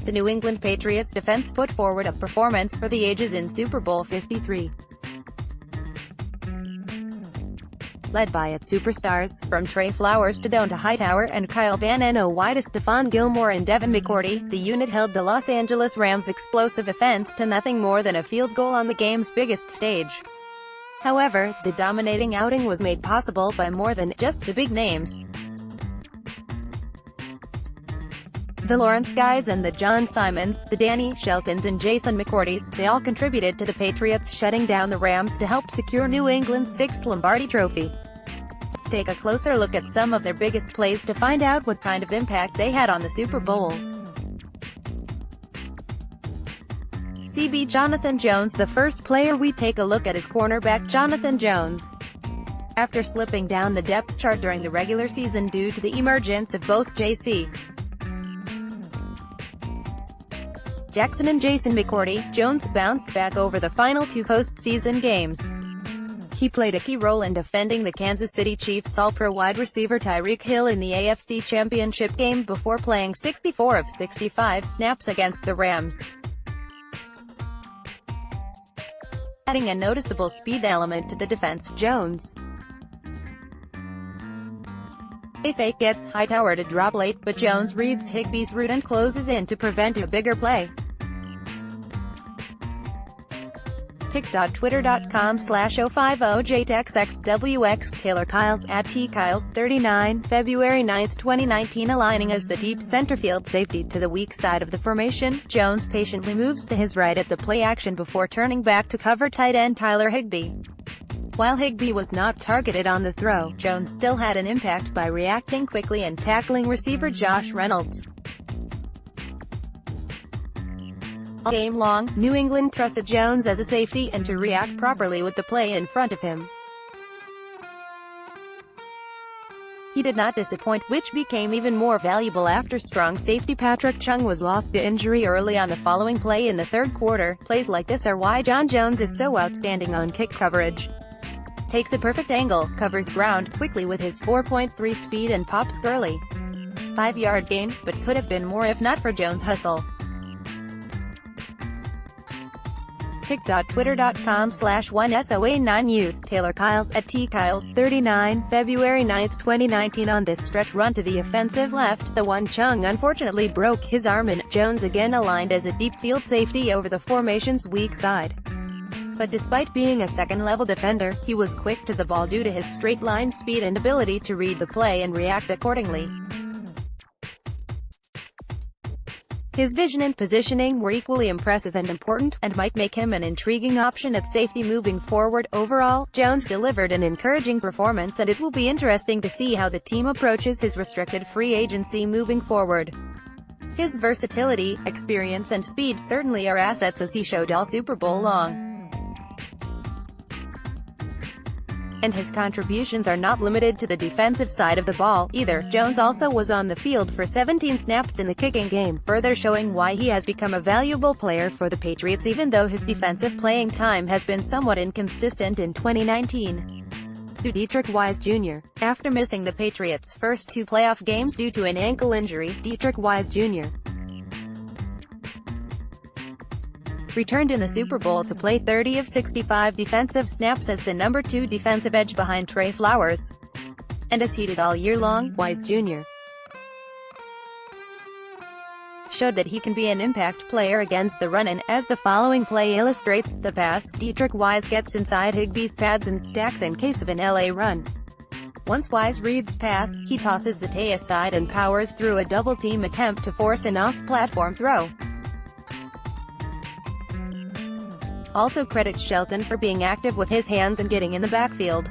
The New England Patriots defense put forward a performance for the ages in Super Bowl 53. Led by its superstars, from Trey Flowers to Hightower and Kyle Van Noy to Stephon Gilmore and Devin McCourty, the unit held the Los Angeles Rams' explosive offense to nothing more than a field goal on the game's biggest stage. However, the dominating outing was made possible by more than just the big names. The Lawrence guys and the John Simons, the Danny Sheltons and Jason McCourtys, they all contributed to the Patriots shutting down the Rams to help secure New England's 6th Lombardi trophy. Let's take a closer look at some of their biggest plays to find out what kind of impact they had on the Super Bowl. CB Jonathan Jones. The first player we take a look at is cornerback Jonathan Jones. After slipping down the depth chart during the regular season due to the emergence of both J.C. Jackson and Jason McCourty, Jones bounced back over the final 2 postseason games. He played a key role in defending the Kansas City Chiefs' All-Pro wide receiver Tyreek Hill in the AFC Championship game before playing 64 of 65 snaps against the Rams. Adding a noticeable speed element to the defense, Jones a fake gets Hightower to drop late, but Jones reads Higbee's route and closes in to prevent a bigger play. pic.twitter.com/050jtexxwx Taylor Kyles @tkyles39, February 9, 2019. Aligning as the deep center field safety to the weak side of the formation, Jones patiently moves to his right at the play action before turning back to cover tight end Tyler Higbee. While Higbee was not targeted on the throw, Jones still had an impact by reacting quickly and tackling receiver Josh Reynolds. All game long, New England trusted Jones as a safety and to react properly with the play in front of him. He did not disappoint, which became even more valuable after strong safety Patrick Chung was lost to injury early on the following play in the third quarter. Plays like this are why John Jones is so outstanding on kick coverage. Takes a perfect angle, covers ground quickly with his 4.3 speed and pops early. 5-yard gain, but could have been more if not for Jones' hustle. pic.twitter.com/1SOA9youth Taylor Kyles @tkyles39, February 9, 2019. On this stretch run to the offensive left, the one Chung unfortunately broke his arm in. Jones again aligned as a deep field safety over the formation's weak side. But despite being a second-level defender, he was quick to the ball due to his straight-line speed and ability to read the play and react accordingly. His vision and positioning were equally impressive and important, and might make him an intriguing option at safety moving forward. Overall, Jones delivered an encouraging performance, and it will be interesting to see how the team approaches his restricted free agency moving forward. His versatility, experience and speed certainly are assets, as he showed all Super Bowl long. And his contributions are not limited to the defensive side of the ball, either. Jones also was on the field for 17 snaps in the kicking game, further showing why he has become a valuable player for the Patriots even though his defensive playing time has been somewhat inconsistent in 2019. To Dietrich Wise Jr. After missing the Patriots' first 2 playoff games due to an ankle injury, Dietrich Wise Jr. returned in the Super Bowl to play 30 of 65 defensive snaps as the number 2 defensive edge behind Trey Flowers. And as he did all year long, Wise Jr. showed that he can be an impact player against the run, and, as the following play illustrates, the pass, Dietrich Wise gets inside Higbee's pads and stacks in case of an LA run. Once Wise reads pass, he tosses the Tay aside and powers through a double-team attempt to force an off-platform throw. Also credits Shelton for being active with his hands and getting in the backfield.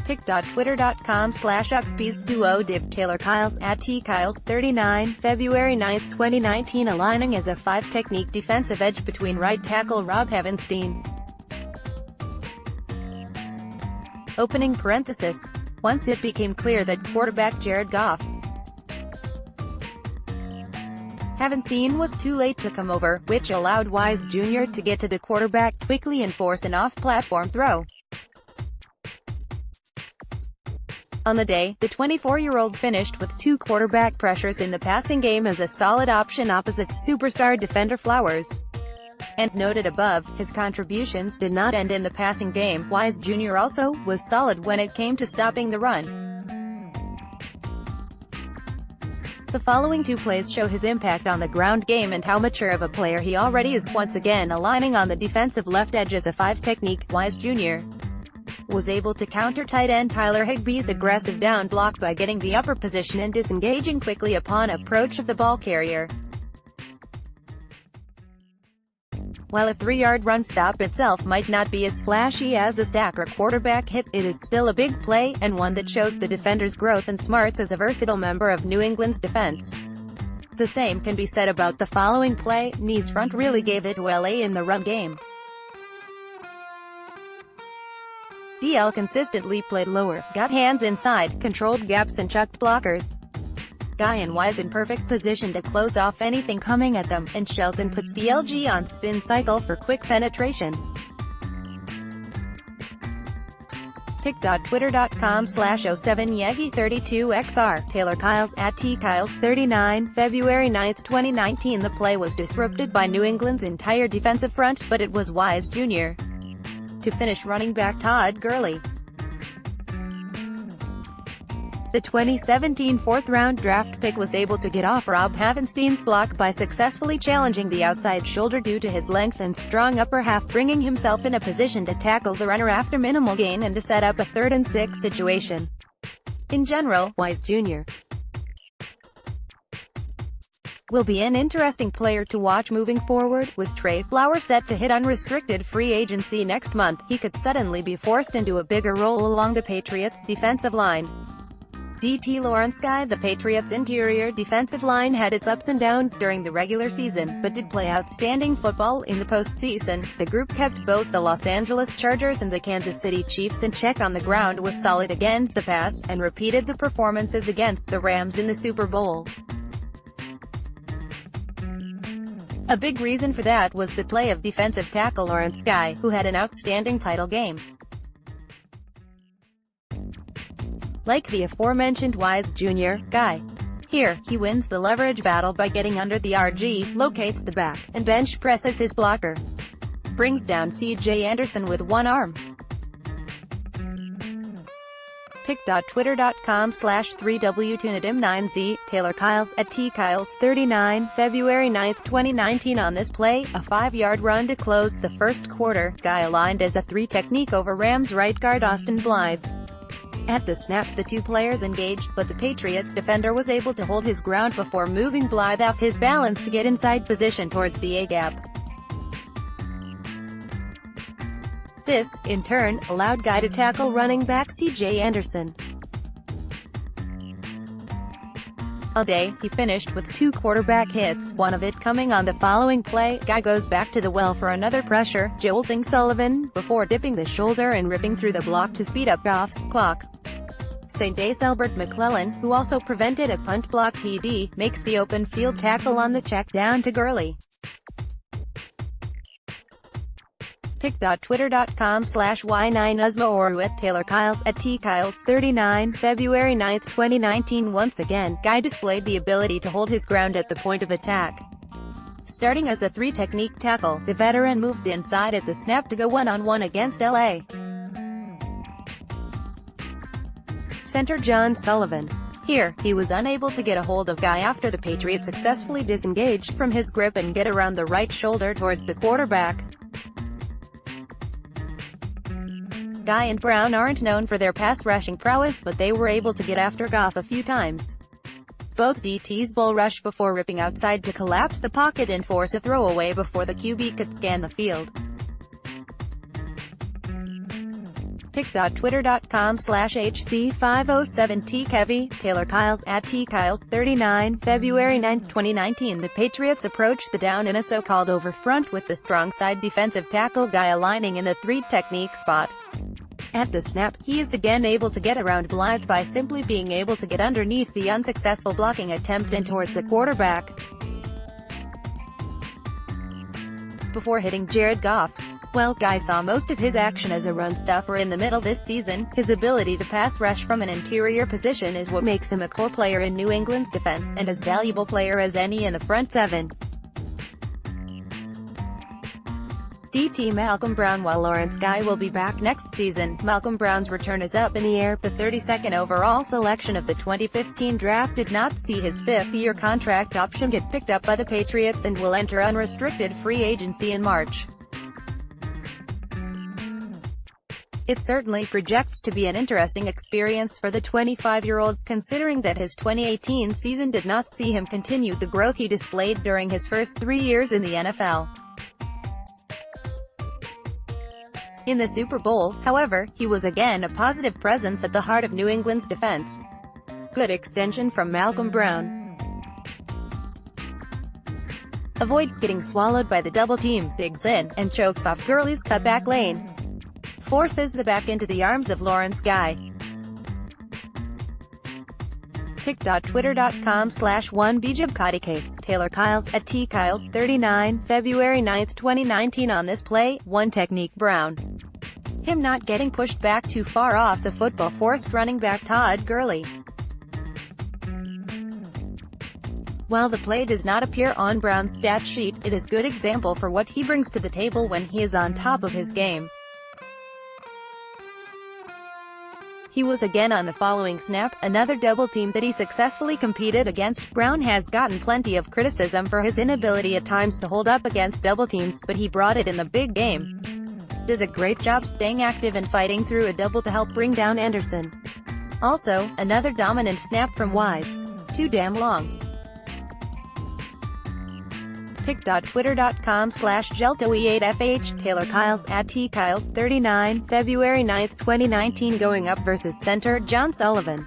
pic.twitter.com/uxpiesduodiv Taylor Kyles @tkyles39, February 9, 2019. Aligning as a 5-technique defensive edge between right tackle Rob Havenstein. Opening parenthesis. Once it became clear that quarterback Jared Goff Havenstein was too late to come over, which allowed Wise Jr. to get to the quarterback quickly and force an off-platform throw. On the day, the 24-year-old finished with 2 quarterback pressures in the passing game as a solid option opposite superstar defender Flowers. As noted above, his contributions did not end in the passing game. Wise Jr. also was solid when it came to stopping the run. The following 2 plays show his impact on the ground game and how mature of a player he already is. Once again aligning on the defensive left edge as a 5 technique, Wise Jr. was able to counter tight end Tyler Higbee's aggressive down block by getting the upper position and disengaging quickly upon approach of the ball carrier. While a 3-yard run stop itself might not be as flashy as a sack or quarterback hit, it is still a big play, and one that shows the defender's growth and smarts as a versatile member of New England's defense. The same can be said about the following play. Knees front really gave it to LA in the run game. DL consistently played lower, got hands inside, controlled gaps and chucked blockers. Guy and Wise in perfect position to close off anything coming at them, and Shelton puts the LG on spin cycle for quick penetration. Pic.twitter.com/07Yagi32XR, Taylor Kyles @TKyles39, February 9, 2019. The play was disrupted by New England's entire defensive front, but it was Wise Jr. to finish running back Todd Gurley. The 2017 4th-round draft pick was able to get off Rob Havenstein's block by successfully challenging the outside shoulder due to his length and strong upper half, bringing himself in a position to tackle the runner after minimal gain and to set up a 3rd and 6 situation. In general, Wise Jr. will be an interesting player to watch moving forward. With Trey Flowers set to hit unrestricted free agency next month, he could suddenly be forced into a bigger role along the Patriots' defensive line. DT Lawrence Guy. The Patriots' interior defensive line had its ups and downs during the regular season, but did play outstanding football in the postseason. The group kept both the Los Angeles Chargers and the Kansas City Chiefs in check on the ground, was solid against the pass, and repeated the performances against the Rams in the Super Bowl. A big reason for that was the play of defensive tackle Lawrence Guy, who had an outstanding title game. Like the aforementioned Wise Jr. Guy. Here, he wins the leverage battle by getting under the RG, locates the back, and bench presses his blocker. Brings down CJ Anderson with one arm. Pic.twitter.com/3W2NADIM9Z, Taylor Kyles @TKyles39, February 9, 2019. On this play, a 5-yard run to close the first quarter, Guy aligned as a 3 technique over Rams right guard Austin Blythe. At the snap, the 2 players engaged, but the Patriots defender was able to hold his ground before moving Blythe off his balance to get inside position towards the A-gap. This, in turn, allowed Guy to tackle running back CJ Anderson. All day, he finished with 2 quarterback hits, one of it coming on the following play. Guy goes back to the well for another pressure, jolting Sullivan, before dipping the shoulder and ripping through the block to speed up Goff's clock. St. Base Albert McClellan, who also prevented a punt block TD, makes the open field tackle on the check down to Gurley. Pic.twitter.com/Y9UzmaOru, Taylor Kyles @TKyles39, February 9, 2019. Once again, Guy displayed the ability to hold his ground at the point of attack. Starting as a 3 technique tackle, the veteran moved inside at the snap to go one-on-one against LA center John Sullivan. Here, he was unable to get a hold of Guy after the Patriots successfully disengaged from his grip and get around the right shoulder towards the quarterback. Guy and Brown aren't known for their pass rushing prowess, but they were able to get after Goff a few times. Both DTs bull rush before ripping outside to collapse the pocket and force a throwaway before the QB could scan the field. Pic.twitter.com/HC507TKevy, Taylor Kyles @TKyles39, February 9, 2019. The Patriots approached the down in a so-called over front with the strong side defensive tackle Guy aligning in the 3 technique spot. At the snap, he is again able to get around Blythe by simply being able to get underneath the unsuccessful blocking attempt and towards the quarterback before hitting Jared Goff. Well, Guy saw most of his action as a run stuffer in the middle this season. His ability to pass rush from an interior position is what makes him a core player in New England's defense, and as valuable player as any in the front seven. DT Malcolm Brown. While Lawrence Guy will be back next season, Malcolm Brown's return is up in the air. The 32nd overall selection of the 2015 draft did not see his fifth-year contract option get picked up by the Patriots and will enter unrestricted free agency in March. It certainly projects to be an interesting experience for the 25-year-old, considering that his 2018 season did not see him continue the growth he displayed during his first 3 years in the NFL. In the Super Bowl, however, he was again a positive presence at the heart of New England's defense. Good extension from Malcolm Brown. Avoids getting swallowed by the double team, digs in, and chokes off Gurley's cutback lane. Forces the back into the arms of Lawrence Guy. Pic.twitter.com/1BJ McCourty case. Taylor Kyles @TKyles39, February 9, 2019. On this play, one technique Brown. Him not getting pushed back too far off the football forced running back Todd Gurley. While the play does not appear on Brown's stat sheet, it is a good example for what he brings to the table when he is on top of his game. He was again on the following snap, another double team that he successfully competed against. Brown has gotten plenty of criticism for his inability at times to hold up against double teams, but he brought it in the big game. Does a great job staying active and fighting through a double to help bring down Anderson. Also, another dominant snap from Wise. Too damn long. Pic.twitter.com/Gelto8FH. Taylor Kyles @TKyles39, February 9, 2019. Going up versus center John Sullivan.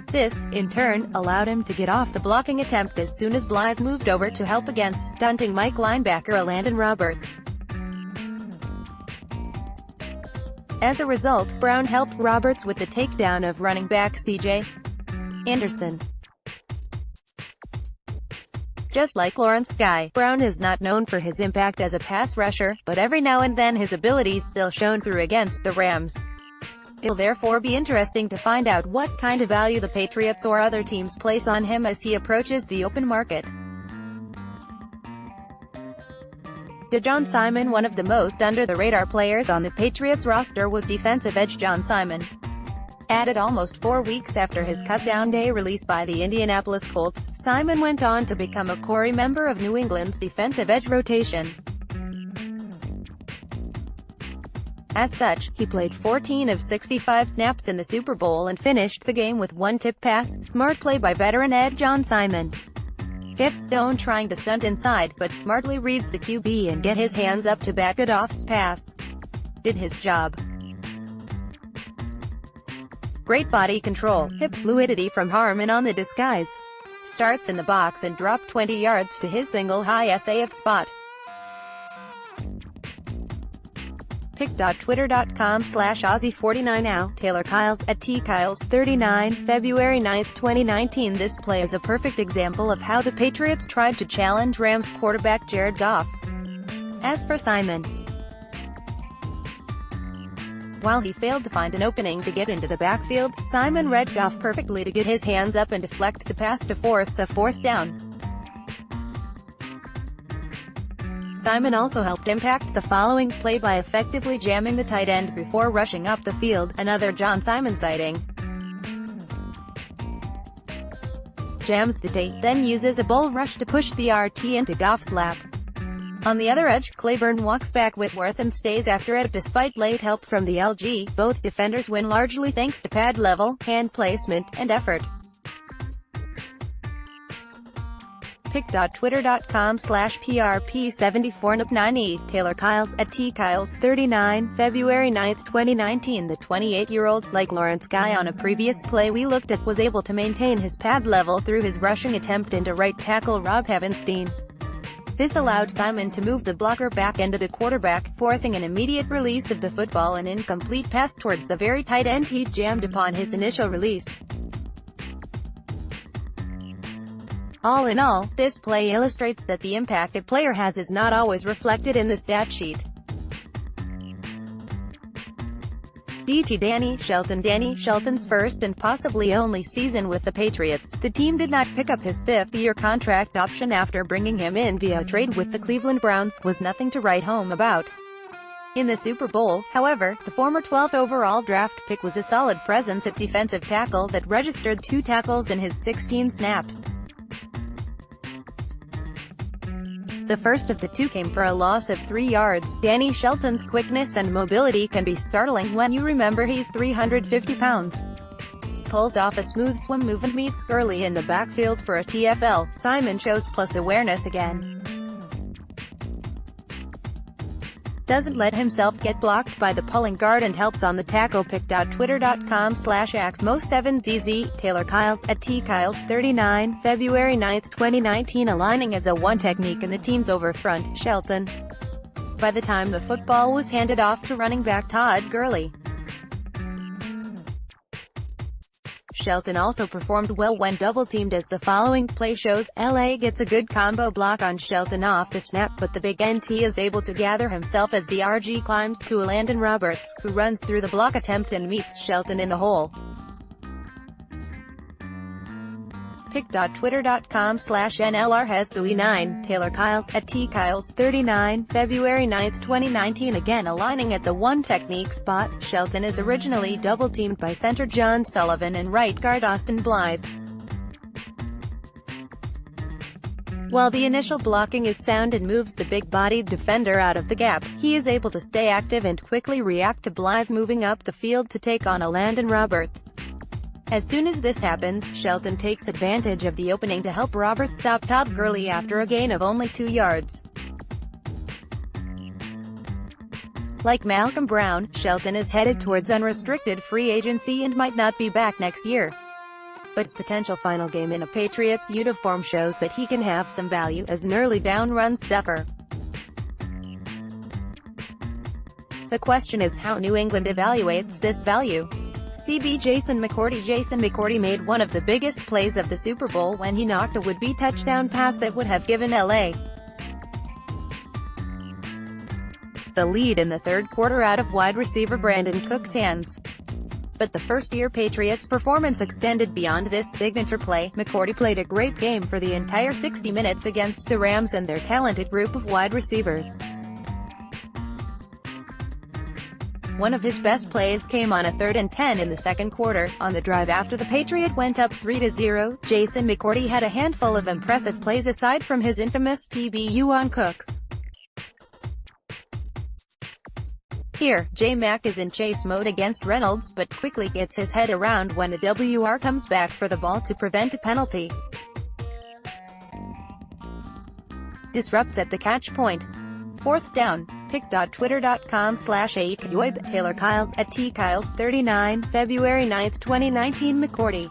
This, in turn, allowed him to get off the blocking attempt as soon as Blythe moved over to help against stunting Mike linebacker Landon Roberts. As a result, Brown helped Roberts with the takedown of running back C.J. Anderson. Just like Lawrence Guy, Brown is not known for his impact as a pass rusher, but every now and then his abilities still shone through against the Rams. It'll therefore be interesting to find out what kind of value the Patriots or other teams place on him as he approaches the open market. John Simon. One of the most under-the-radar players on the Patriots roster was defensive edge John Simon. Added almost 4 weeks after his cut-down day release by the Indianapolis Colts, Simon went on to become a core member of New England's defensive edge rotation. As such, he played 14 of 65 snaps in the Super Bowl and finished the game with one tip pass. Smart play by veteran edge John Simon. Gets Stone trying to stunt inside, but smartly reads the QB and get his hands up to back it off's pass. Did his job. Great body control, hip fluidity from Harmon on the disguise. Starts in the box and dropped 20 yards to his single high SAF spot. Pic.twitter.com/Aussie49 now. Taylor Kyles @TKyles39, February 9, 2019. This play is a perfect example of how the Patriots tried to challenge Rams quarterback Jared Goff. As for Simon, while he failed to find an opening to get into the backfield, Simon read Goff perfectly to get his hands up and deflect the pass to force a fourth down. Simon also helped impact the following play by effectively jamming the tight end before rushing up the field, another John Simon sighting. Jams the date, then uses a bull rush to push the RT into Goff's lap. On the other edge, Claiborne walks back Whitworth and stays after it despite late help from the LG. Both defenders win largely thanks to pad level, hand placement, and effort. Pic.twitter.com/PRP74NUP9E. Taylor Kyles @TKyles39, February 9, 2019. The 28-year-old, like Lawrence Guy on a previous play we looked at, was able to maintain his pad level through his rushing attempt into right tackle Rob Havenstein. This allowed Simon to move the blocker back into the quarterback, forcing an immediate release of the football, an incomplete pass towards the very tight end he jammed upon his initial release. All in all, this play illustrates that the impact a player has is not always reflected in the stat sheet. Danny Shelton's first and possibly only season with the Patriots, the team did not pick up his fifth-year contract option after bringing him in via trade with the Cleveland Browns, was nothing to write home about. In the Super Bowl, however, the former 12th overall draft pick was a solid presence at defensive tackle that registered 2 tackles in his 16 snaps. The first of the 2 came for a loss of 3 yards. Danny Shelton's quickness and mobility can be startling when you remember he's 350 pounds. Pulls off a smooth swim move and meets Gurley in the backfield for a TFL. Simon shows plus awareness again. Doesn't let himself get blocked by the pulling guard and helps on the tackle. Pick.twitter.com/axmo7zz, Taylor Kyles, @tkyles39, February 9, 2019. Aligning as a one technique in the team's over front, Shelton. By the time the football was handed off to running back Todd Gurley, Shelton also performed well when double-teamed, as the following play shows. LA gets a good combo block on Shelton off the snap, but the big NT is able to gather himself as the RG climbs to Landon Roberts, who runs through the block attempt and meets Shelton in the hole. Pick.twitter.com/NLRHesui9, Taylor Kyles, @tkyles39, February 9, 2019. Again aligning at the one technique spot, Shelton is originally double-teamed by center John Sullivan and right guard Austin Blythe. While the initial blocking is sound and moves the big-bodied defender out of the gap, he is able to stay active and quickly react to Blythe moving up the field to take on a Landon Roberts. As soon as this happens, Shelton takes advantage of the opening to help Roberts stop Todd Gurley after a gain of only 2 yards. Like Malcolm Brown, Shelton is headed towards unrestricted free agency and might not be back next year. But his potential final game in a Patriots uniform shows that he can have some value as an early down run stuffer. The question is how New England evaluates this value. CB Jason McCourty made one of the biggest plays of the Super Bowl when he knocked a would-be touchdown pass that would have given LA the lead in the third quarter out of wide receiver Brandon Cook's hands. But the first-year Patriots performance extended beyond this signature play. McCourty played a great game for the entire 60 minutes against the Rams and their talented group of wide receivers. One of his best plays came on a 3rd and 10 in the second quarter. On the drive after the Patriots went up 3-0, Jason McCourty had a handful of impressive plays aside from his infamous PBU on Cooks. Here, J-Mac is in chase mode against Reynolds, but quickly gets his head around when the WR comes back for the ball to prevent a penalty. Disrupts at the catch point. 4th down. Pick.twitter.com/AEKYOIB, Taylor Kyles, @tkyles39, February 9, 2019. McCourty.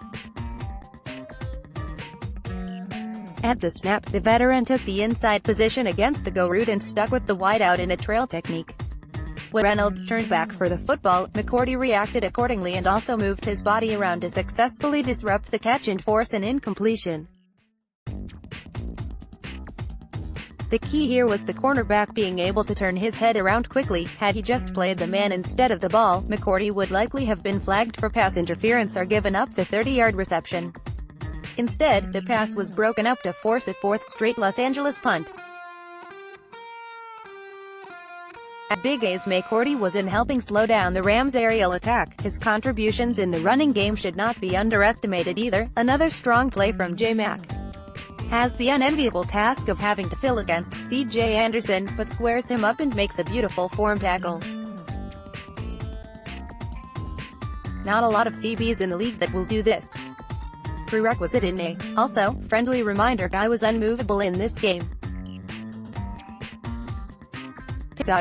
At the snap, the veteran took the inside position against the go route and stuck with the wideout in a trail technique. When Reynolds turned back for the football, McCourty reacted accordingly and also moved his body around to successfully disrupt the catch and force an incompletion. The key here was the cornerback being able to turn his head around quickly. Had he just played the man instead of the ball, McCourty would likely have been flagged for pass interference or given up the 30-yard reception. Instead, the pass was broken up to force a 4th straight Los Angeles punt. As big as McCourty was in helping slow down the Rams' aerial attack, his contributions in the running game should not be underestimated either. Another strong play from J-Mac. Has the unenviable task of having to fill against C.J. Anderson, but squares him up and makes a beautiful form tackle. Not a lot of CBs in the league that will do this. Prerequisite in A. Also, friendly reminder, guy was unmovable in this game.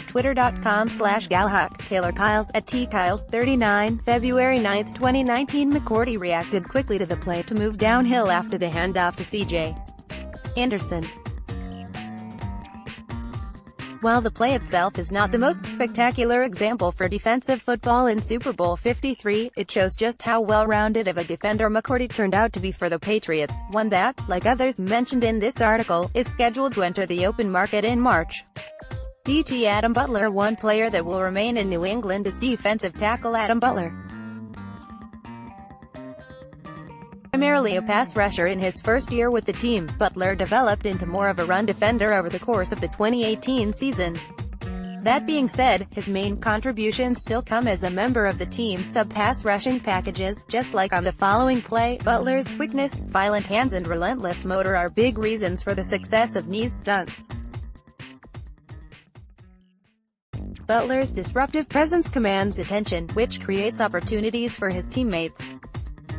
Twitter.com/Galhack, Taylor Kyles, @tkyles39, February 9, 2019. McCourty reacted quickly to the play to move downhill after the handoff to C.J. Anderson. While the play itself is not the most spectacular example for defensive football in Super Bowl 53, it shows just how well-rounded of a defender McCourty turned out to be for the Patriots, one that, like others mentioned in this article, is scheduled to enter the open market in March. DT Adam Butler. One player that will remain in New England is defensive tackle Adam Butler. Primarily a pass rusher in his first year with the team, Butler developed into more of a run defender over the course of the 2018 season. That being said, his main contributions still come as a member of the team's sub-pass rushing packages. Just like on the following play, Butler's quickness, violent hands and relentless motor are big reasons for the success of Knee's stunts. Butler's disruptive presence commands attention, which creates opportunities for his teammates.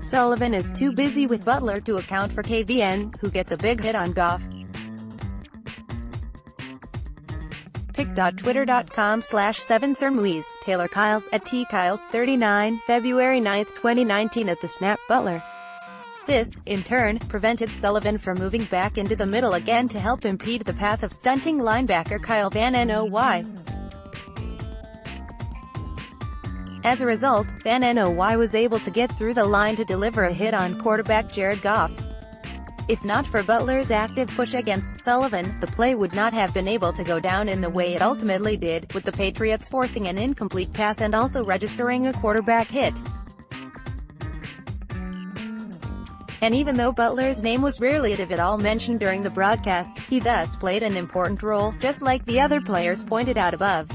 Sullivan is too busy with Butler to account for KVN, who gets a big hit on Goff. Pic.twitter.com/7sermuiz, Taylor Kyles, @tkyles39, February 9, 2019. At the snap, Butler. This, in turn, prevented Sullivan from moving back into the middle again to help impede the path of stunting linebacker Kyle Van Noy. As a result, Van Noy was able to get through the line to deliver a hit on quarterback Jared Goff. If not for Butler's active push against Sullivan, the play would not have been able to go down in the way it ultimately did, with the Patriots forcing an incomplete pass and also registering a quarterback hit. And even though Butler's name was rarely if at all mentioned during the broadcast, he thus played an important role, just like the other players pointed out above.